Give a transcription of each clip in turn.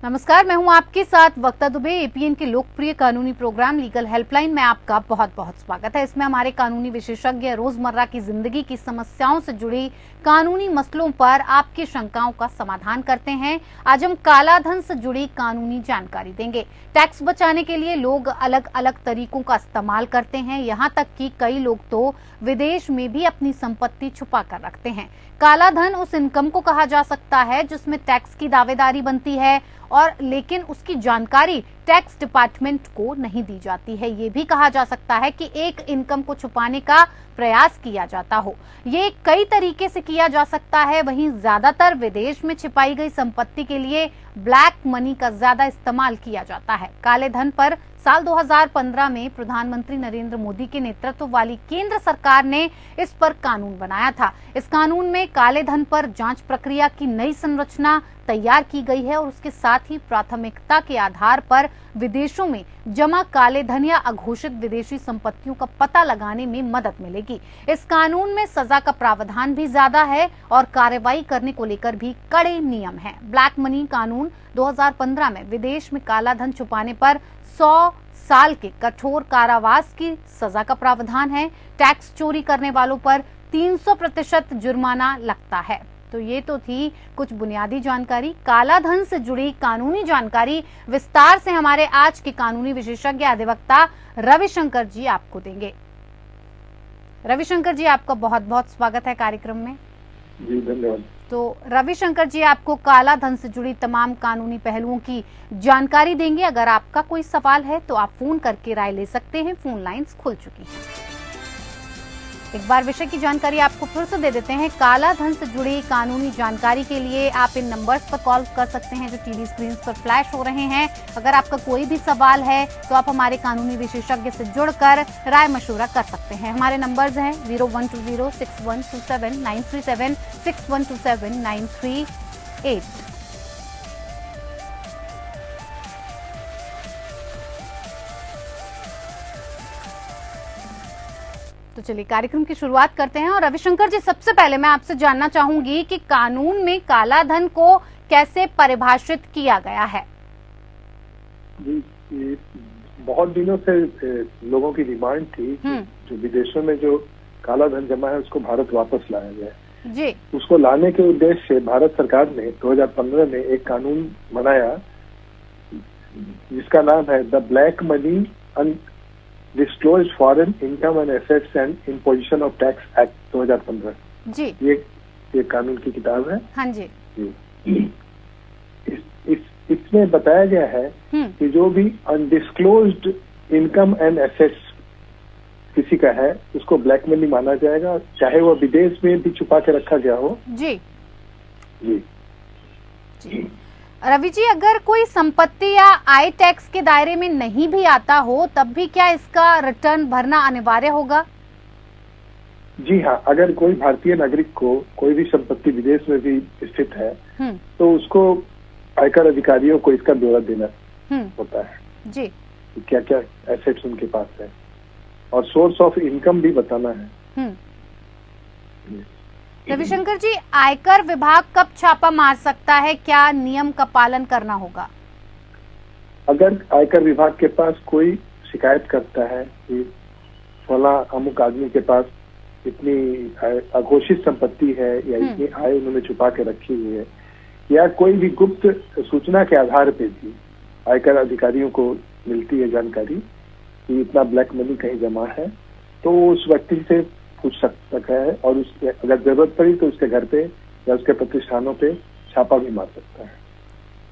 नमस्कार, मैं हूं आपके साथ वक्ता दुबे। एपीएन के लोकप्रिय कानूनी प्रोग्राम लीगल हेल्पलाइन में आपका बहुत बहुत स्वागत है। इसमें हमारे कानूनी विशेषज्ञ रोजमर्रा की जिंदगी की समस्याओं से जुड़ी कानूनी मसलों पर आपकी शंकाओं का समाधान करते हैं। आज हम काला धन से जुड़ी कानूनी जानकारी देंगे। टैक्स बचाने के लिए लोग अलग अलग तरीकों का इस्तेमाल करते हैं, यहाँ तक कि कई लोग तो विदेश में भी अपनी संपत्ति छुपा कर रखते हैं। काला धन उस इनकम को कहा जा सकता है जिसमें टैक्स की दावेदारी बनती है और लेकिन उसकी जानकारी टैक्स डिपार्टमेंट को नहीं दी जाती है। ये भी कहा जा सकता है कि एक इनकम को छुपाने का प्रयास किया जाता हो। ये कई तरीके से किया जा सकता है। वहीं ज्यादातर विदेश में छिपाई गई संपत्ति के लिए ब्लैक मनी का ज्यादा इस्तेमाल किया जाता है। काले धन पर साल 2015 में प्रधानमंत्री नरेंद्र मोदी के नेतृत्व वाली केंद्र सरकार ने इस पर कानून बनाया था। इस कानून में काले धन पर जांच प्रक्रिया की नई संरचना तैयार की गई है और उसके साथ ही प्राथमिकता के आधार पर विदेशों में जमा काले धन या अघोषित विदेशी संपत्तियों का पता लगाने में मदद मिलेगी। इस कानून में सजा का प्रावधान भी ज्यादा है और कार्रवाई करने को लेकर भी कड़े नियम हैं। ब्लैक मनी कानून 2015 में विदेश में काला धन छुपाने पर 100 साल के कठोर कारावास की सजा का प्रावधान है। टैक्स चोरी करने वालों पर 300% जुर्माना लगता है। तो ये तो थी कुछ बुनियादी जानकारी। काला धन से जुड़ी कानूनी जानकारी विस्तार से हमारे आज के कानूनी विशेषज्ञ अधिवक्ता रविशंकर जी आपको देंगे। रविशंकर जी, आपका बहुत बहुत स्वागत है कार्यक्रम में। जी धन्यवाद। तो रविशंकर जी आपको काला धन से जुड़ी तमाम कानूनी पहलुओं की जानकारी देंगे। अगर आपका कोई सवाल है तो आप फोन करके राय ले सकते हैं। फोन लाइंस खुल चुकी हैं। एक बार विषय की जानकारी आपको फिर से दे देते हैं। काला धन से जुड़ी कानूनी जानकारी के लिए आप इन नंबर्स पर कॉल कर सकते हैं जो टीवी स्क्रीन पर फ्लैश हो रहे हैं। अगर आपका कोई भी सवाल है तो आप हमारे कानूनी विशेषज्ञ से जुड़कर राय मशवरा कर सकते हैं। हमारे नंबर्स हैं 01206127 6127 938। तो चलिए कार्यक्रम की शुरुआत करते हैं। और रविशंकर जी, सबसे पहले मैं आपसे जानना चाहूंगी कि कानून में काला धन को कैसे परिभाषित किया गया है। जी, बहुत दिनों से लोगों की डिमांड थी कि जो विदेशों में जो काला धन जमा है उसको भारत वापस लाया जाए। जी। उसको लाने के उद्देश्य से भारत सरकार ने 2015 में एक कानून बनाया जिसका नाम है the black money disclosed foreign income and assets and imposition of tax act 2015। जी। ये कानून की किताब है। हाँ जी। इसमें बताया गया है कि जो भी अनडिस्क्लोज्ड इनकम एंड एसेट्स किसी का है उसको ब्लैक मनी माना जाएगा, चाहे वो विदेश में भी छुपा के रखा गया हो। जी जी जी। रवि जी, अगर कोई संपत्ति या आय टैक्स के दायरे में नहीं भी आता हो तब भी क्या इसका रिटर्न भरना अनिवार्य होगा? जी हाँ, अगर कोई भारतीय नागरिक को कोई भी संपत्ति विदेश में भी स्थित है तो उसको आयकर अधिकारियों को इसका ब्यौरा देना होता है। जी। क्या क्या एसेट्स उनके पास है और सोर्स ऑफ इनकम भी बताना है। रविशंकर जी, आयकर विभाग कब छापा मार सकता है? क्या नियम का पालन करना होगा? अगर आयकर विभाग के पास कोई शिकायत करता है कि फला अमुक आदमी के पास इतनी अघोषित संपत्ति है या इतनी आय उन्होंने छुपा के रखी हुई है या कोई भी गुप्त सूचना के आधार पे भी आयकर अधिकारियों को मिलती है जानकारी कि इतना ब्लैक मनी कहीं जमा है, तो उस व्यक्ति से पूछ सकता है और उसके अगर जरूरत पड़ी तो उसके घर पे या उसके प्रतिष्ठानों पे छापा भी मार सकता है।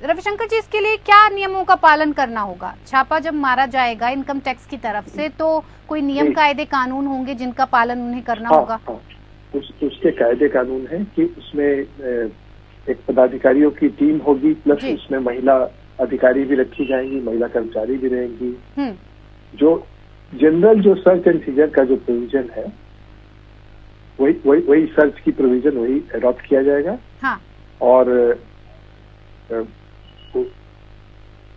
रविशंकर जी, इसके लिए क्या नियमों का पालन करना होगा? छापा जब मारा जाएगा इनकम टैक्स की तरफ से तो कोई नियम कायदे कानून होंगे जिनका पालन उन्हें करना होगा? उसके कायदे कानून है कि उसमें एक पदाधिकारियों की टीम होगी, प्लस उसमें महिला अधिकारी भी रखी जाएंगी, महिला कर्मचारी भी रहेंगी। जो जनरल जो सर्च एंड सीजर का जो प्रोविजन है वही सर्च की प्रोविजन वही अडॉप्ट किया जाएगा। हाँ। और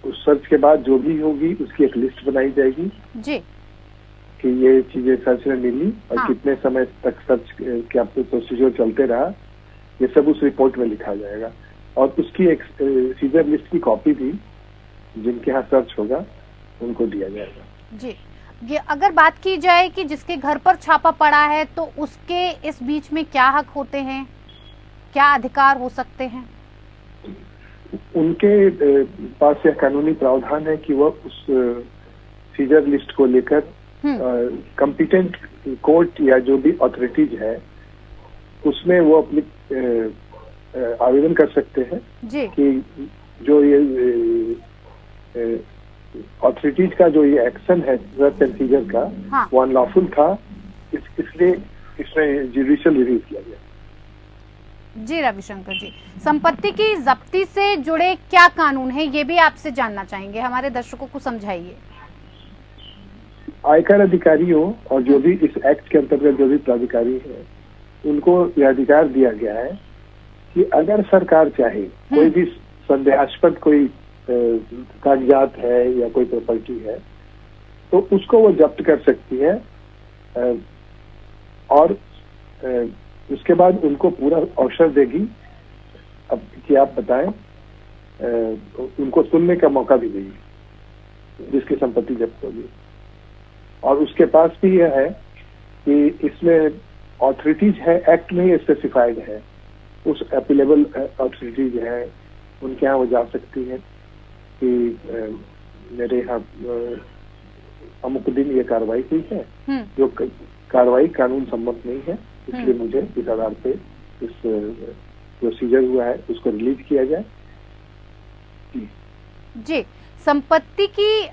उस सर्च के बाद जो भी होगी उसकी एक लिस्ट बनाई जाएगी। जी। कि ये चीजें सर्च में मिली और कितने समय तक सर्च क्या प्रोसीजर चलते रहा, ये सब उस रिपोर्ट में लिखा जाएगा। और उसकी एक सीजर लिस्ट की कॉपी भी जिनके यहाँ सर्च होगा उनको दिया जाएगा। जी, ये अगर बात की जाए कि जिसके घर पर छापा पड़ा है तो उसके इस बीच में क्या हक होते हैं, क्या अधिकार हो सकते हैं? उनके पास यह कानूनी प्रावधान है कि वह उस सीजर लिस्ट को लेकर कॉम्पिटेंट कोर्ट या जो भी अथॉरिटीज है उसमें वो अपनी आवेदन कर सकते हैं जी। कि जो ये अथॉरिटीज का जो ये एक्शन है सर्च एंड सीजर का, हाँ। वो अनलॉफुल था, इसलिए इसमें जुडिशियल रिव्यू किया गया। जी रविशंकर जी, संपत्ति की जब्ती से जुड़े क्या कानून है ये भी आपसे जानना चाहेंगे, हमारे दर्शकों को समझाइए। आयकर अधिकारियों और जो भी इस एक्ट के अंतर्गत जो भी प्राधिकारी है उनको यह अधिकार दिया गया है कि अगर सरकार चाहे कोई भी संदेहास्पद कोई कागजात है या कोई प्रॉपर्टी है तो उसको वो जब्त कर सकती है और उसके बाद उनको पूरा अवसर देगी अब कि आप बताएं, उनको सुनने का मौका भी देगी जिसकी संपत्ति जब्त होगी। और उसके पास भी यह है कि इसमें अथॉरिटीज है, एक्ट में ही स्पेसिफाइड है, उस अपीलेबल अथॉरिटीज है उनके यहाँ वो जा सकती है कि मेरे यहाँ अमुक दिन ये कार्रवाई हुई है, जो कार्रवाई कानून सम्मत नहीं है, इसलिए मुझे इस आधार पे इस जो सीजर हुआ है उसको रिलीज किया जाए। जी, संपत्ति की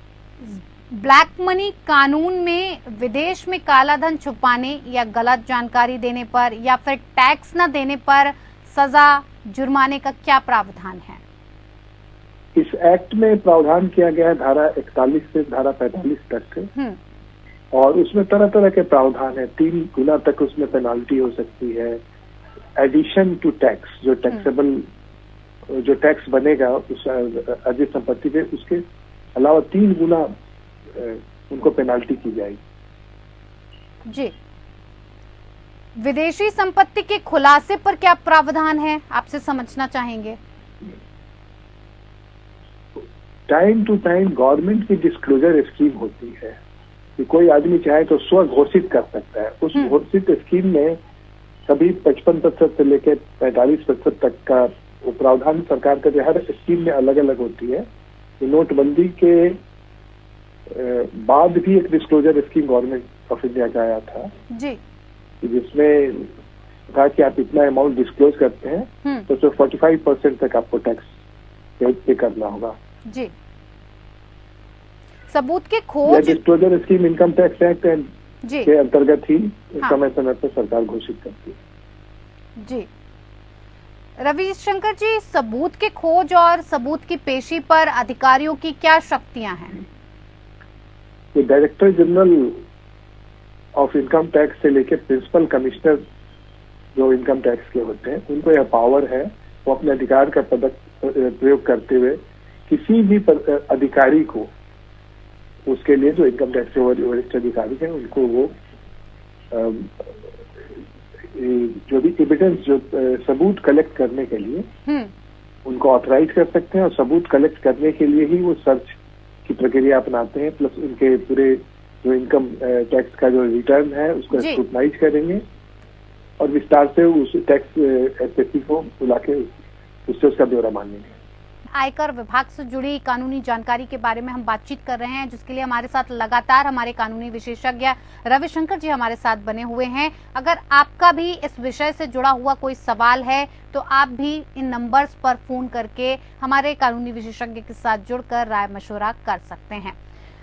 ब्लैक मनी कानून में विदेश में काला धन छुपाने या गलत जानकारी देने पर या फिर टैक्स न देने पर सजा जुर्माने का क्या प्रावधान है? इस एक्ट में प्रावधान किया गया है धारा 41 से धारा 45 तक और उसमें तरह तरह के प्रावधान है। 3 गुना तक उसमें पेनाल्टी हो सकती है। एडिशन टू टैक्स, जो टैक्सेबल जो टैक्स बनेगा उस अर्जित संपत्ति पे, उसके अलावा 3 गुना उनको पेनाल्टी की जाएगी। जी, विदेशी संपत्ति के खुलासे पर क्या प्रावधान है आपसे समझना चाहेंगे? टाइम टू टाइम गवर्नमेंट की डिस्क्लोजर स्कीम होती है कि कोई आदमी चाहे तो स्व घोषित कर सकता है। उस घोषित स्कीम में कभी 55% से लेकर 45% तक का प्रावधान सरकार का हर स्कीम में अलग अलग होती है। नोटबंदी के बाद भी एक disclosure scheme government of India का आया था जी, जिसमें कहा कि आप इतना अमाउंट डिस्क्लोज करते हैं तो 45% तक आपको टैक्स पे करना होगा। जी, सबूत के खोज disclosure scheme income tax act के अंतर्गत ही समय समय पर सरकार घोषित करती है। जी, रविशंकर जी, सबूत के खोज और सबूत की पेशी पर अधिकारियों की क्या शक्तियां हैं? तो director general of income tax से लेकर प्रिंसिपल कमिश्नर जो इनकम टैक्स के होते हैं उनको यह पावर है, वो अपने अधिकार का प्रयोग करते हुए किसी भी अधिकारी को, उसके लिए जो इनकम टैक्स के वरिष्ठ अधिकारी हैं उनको वो जो भी एविडेंस जो सबूत कलेक्ट करने के लिए उनको ऑथराइज कर सकते हैं और सबूत कलेक्ट करने के लिए ही वो सर्च की प्रक्रिया अपनाते हैं। प्लस उनके पूरे जो इनकम टैक्स का जो रिटर्न है उसको स्क्रूटनाइज करेंगे और विस्तार से उस टैक्स एसएससी को बुला के उससे उसका ब्यौरा मांगेंगे। आयकर विभाग से जुड़ी कानूनी जानकारी के बारे में हम बातचीत कर रहे हैं, जिसके लिए हमारे साथ लगातार हमारे कानूनी विशेषज्ञ रविशंकर जी हमारे साथ बने हुए हैं। अगर आपका भी इस विषय से जुड़ा हुआ कोई सवाल है तो आप भी इन नंबर्स पर फोन करके हमारे कानूनी विशेषज्ञ के साथ जुड़कर राय मशवरा कर सकते हैं।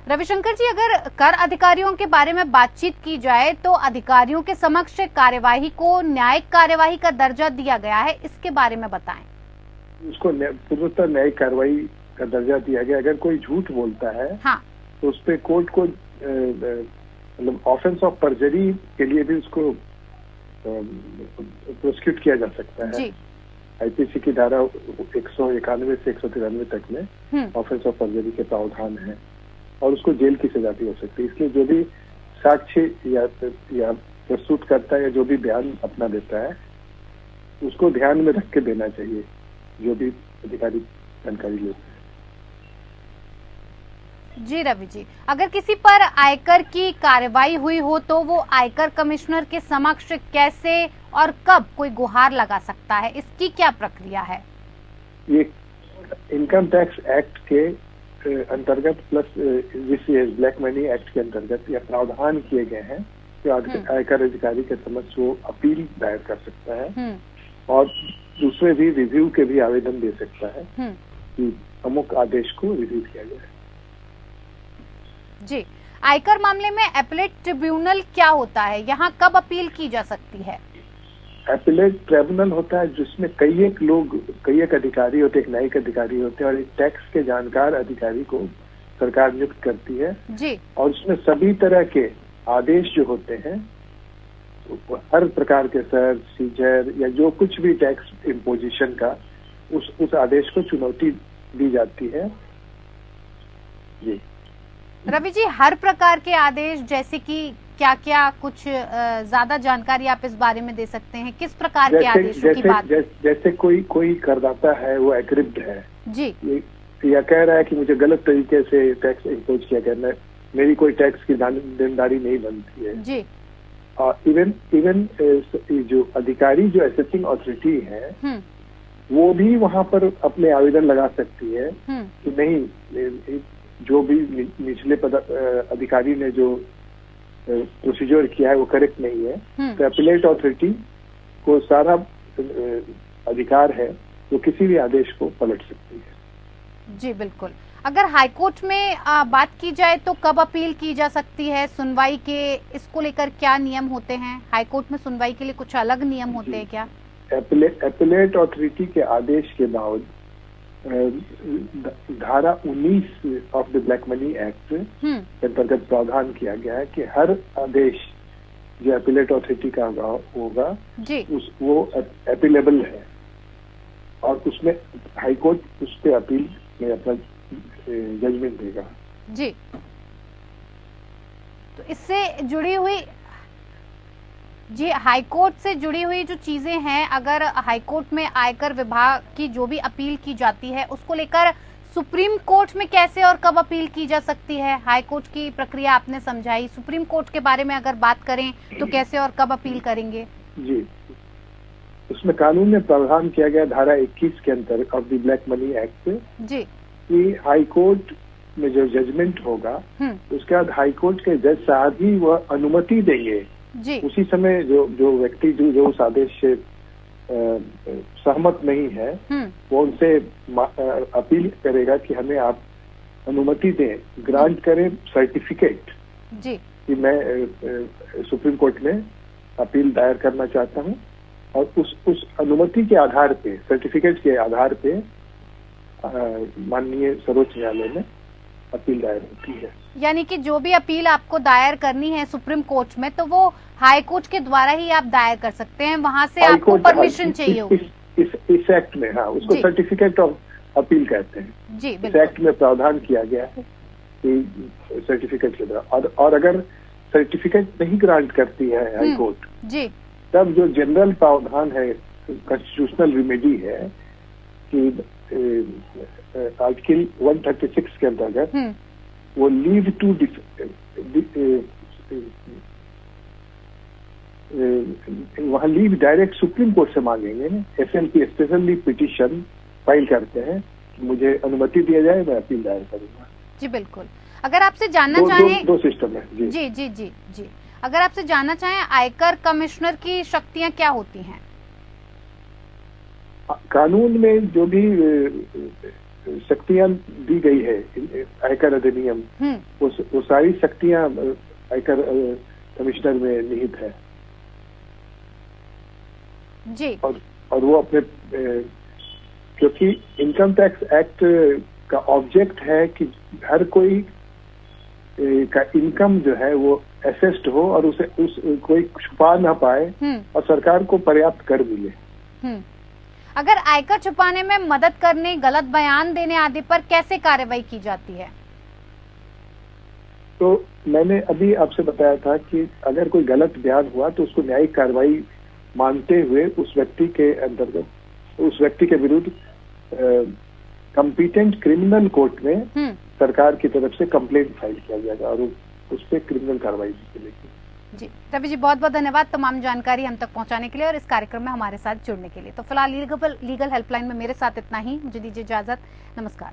रविशंकर जी, अगर कर अधिकारियों के बारे में बातचीत की जाए तो अधिकारियों के समक्ष कार्यवाही को न्यायिक कार्यवाही का दर्जा दिया गया है, इसके बारे में बताएं। उसको पूर्वोत्तर न्यायिक कार्रवाई का दर्जा दिया गया। अगर कोई झूठ बोलता है तो उस पर कोर्ट को मतलब ऑफेंस ऑफ परजरी के लिए भी उसको प्रोसिक्यूट किया जा सकता है। आईपीसी की धारा 191 से 193 तक में ऑफेंस ऑफ परजरी के प्रावधान है और उसको जेल की सजा भी हो सकती है। इसलिए जो भी साक्ष्य या प्रस्तुत करता है या जो भी बयान अपना देता है उसको ध्यान में रख के देना चाहिए जो भी अधिकारी जानकारी लेते हैं। जी रवि जी, अगर किसी पर आयकर की कार्रवाई हुई हो तो वो आयकर कमिश्नर के समक्ष कैसे और कब कोई गुहार लगा सकता है, इसकी क्या प्रक्रिया है? ये इनकम टैक्स एक्ट के अंतर्गत प्लस ब्लैक मनी एक्ट के अंतर्गत यह प्रावधान किए गए हैं कि आयकर अधिकारी के समक्ष वो अपील दायर कर सकता है और दूसरे भी रिव्यू के भी आवेदन दे सकता है कि अमुक आदेश को रिव्यू किया जाए। जी, आयकर मामले में एपीलेट ट्रिब्यूनल क्या होता है, यहाँ कब अपील की जा सकती है? एपीलेट ट्रिब्यूनल होता है जिसमें कई एक अधिकारी होते, एक न्यायिक अधिकारी होते हैं और एक टैक्स के जानकार अधिकारी को सरकार नियुक्त करती है जी। और उसमें सभी तरह के आदेश जो होते हैं, हर प्रकार के सर्च, सीजर या जो कुछ भी टैक्स इम्पोजिशन का उस आदेश को चुनौती दी जाती है। जी रवि जी, हर प्रकार के आदेश जैसे कि क्या क्या, कुछ ज्यादा जानकारी आप इस बारे में दे सकते हैं? किस प्रकार के आदेशों की बात? जैसे कोई करदाता है वो एक्रिप्ट है जी, या कह रहा है कि मुझे गलत तरीके से टैक्स इम्पोज किया गया, मेरी कोई टैक्स की देनदारी नहीं बनती है जी। और इवन जो अधिकारी जो असेसिंग अथॉरिटी है वो भी वहां पर अपने आवेदन लगा सकती है कि नहीं, जो भी निचले अधिकारी ने जो प्रोसीजर किया है वो करेक्ट नहीं है। तो अपीलेट अथॉरिटी को सारा अधिकार है, वो किसी भी आदेश को पलट सकती है। जी बिल्कुल। अगर हाईकोर्ट में बात की जाए तो कब अपील की जा सकती है? सुनवाई के इसको लेकर क्या नियम होते हैं? हाईकोर्ट में सुनवाई के लिए कुछ अलग नियम होते हैं क्या? अपीलेट अथॉरिटी के आदेश के बाद धारा 19 of the black money act के अंतर्गत प्रावधान किया गया है कि हर आदेश जो अपीलेट अथॉरिटी का होगा वो अपीलेबल है और उसमें हाईकोर्ट उस पर अपील में अपना जजमेंट देगा। जी, तो इससे जुड़ी हुई हाईकोर्ट से जुड़ी हुई जो चीजें हैं, अगर हाईकोर्ट में आयकर विभाग की जो भी अपील की जाती है उसको लेकर सुप्रीम कोर्ट में कैसे और कब अपील की जा सकती है? हाईकोर्ट की प्रक्रिया आपने समझाई, सुप्रीम कोर्ट के बारे में अगर बात करें तो कैसे और कब अपील करेंगे? जी, उसमें कानून में प्रावधान किया गया धारा 21 के अंतर्गत of the black money act जी कि हाईकोर्ट में जो जजमेंट होगा उसके बाद हाईकोर्ट के जज साहब ही वह अनुमति देंगे जी। उसी समय जो व्यक्ति जो उस आदेश से सहमत नहीं है वो उनसे अपील करेगा कि हमें आप अनुमति दें, ग्रांट करें सर्टिफिकेट जी कि मैं सुप्रीम कोर्ट में अपील दायर करना चाहता हूं और उस अनुमति के आधार पे, सर्टिफिकेट के आधार पे माननीय सर्वोच्च न्यायालय में अपील दायर होती है। यानी कि जो भी अपील आपको दायर करनी है सुप्रीम कोर्ट में तो वो हाई कोर्ट के द्वारा ही आप दायर कर सकते हैं, वहां से आपको परमिशन चाहिए होगी। इस एक्ट में उसको सर्टिफिकेट ऑफ अपील कहते हैं जी। इस एक्ट में प्रावधान किया गया है कि सर्टिफिकेट के द्वारा और अगर सर्टिफिकेट नहीं ग्रांट करती है हाई कोर्ट जी, तब जो जनरल प्रावधान है, कॉन्स्टिट्यूशनल रिमेडी है कि आर्टिकल 136 के अंतर्गत वो लीव टू वहाँ लीव डायरेक्ट सुप्रीम कोर्ट से मांगेंगे। SLP special leave petition file करते हैं कि मुझे अनुमति दिया जाए, मैं अपील दायर करूंगा। जी बिल्कुल। अगर आपसे जानना चाहें दो सिस्टम है जी जी जी जी जी अगर आपसे जानना चाहें आयकर कमिश्नर की शक्तियां क्या होती हैं? कानून में जो भी शक्तियां दी गई है आयकर अधिनियम वो सारी शक्तियां आयकर कमिश्नर में निहित है जी। और वो अपने क्योंकि इनकम टैक्स एक्ट का ऑब्जेक्ट है कि हर कोई का इनकम जो है वो असेस्ड हो और उसे कोई छुपा ना पाए और सरकार को पर्याप्त कर मिले। अगर आयकर छुपाने में मदद करने, गलत बयान देने आदि पर कैसे कार्रवाई की जाती है? तो मैंने अभी आपसे बताया था कि अगर कोई गलत बयान हुआ तो उसको न्यायिक कार्रवाई मानते हुए उस व्यक्ति के अंतर्गत उस व्यक्ति के विरुद्ध कंपिटेंट क्रिमिनल कोर्ट में सरकार की तरफ से कंप्लेंट फाइल किया जाएगा और उस पर क्रिमिनल कार्रवाई चलेगी। जी रवि जी, बहुत बहुत धन्यवाद तमाम जानकारी हम तक पहुंचाने के लिए और इस कार्यक्रम में हमारे साथ जुड़ने के लिए। तो फिलहाल लीगल हेल्पलाइन में मेरे साथ इतना ही, मुझे दीजिए इजाजत, नमस्कार।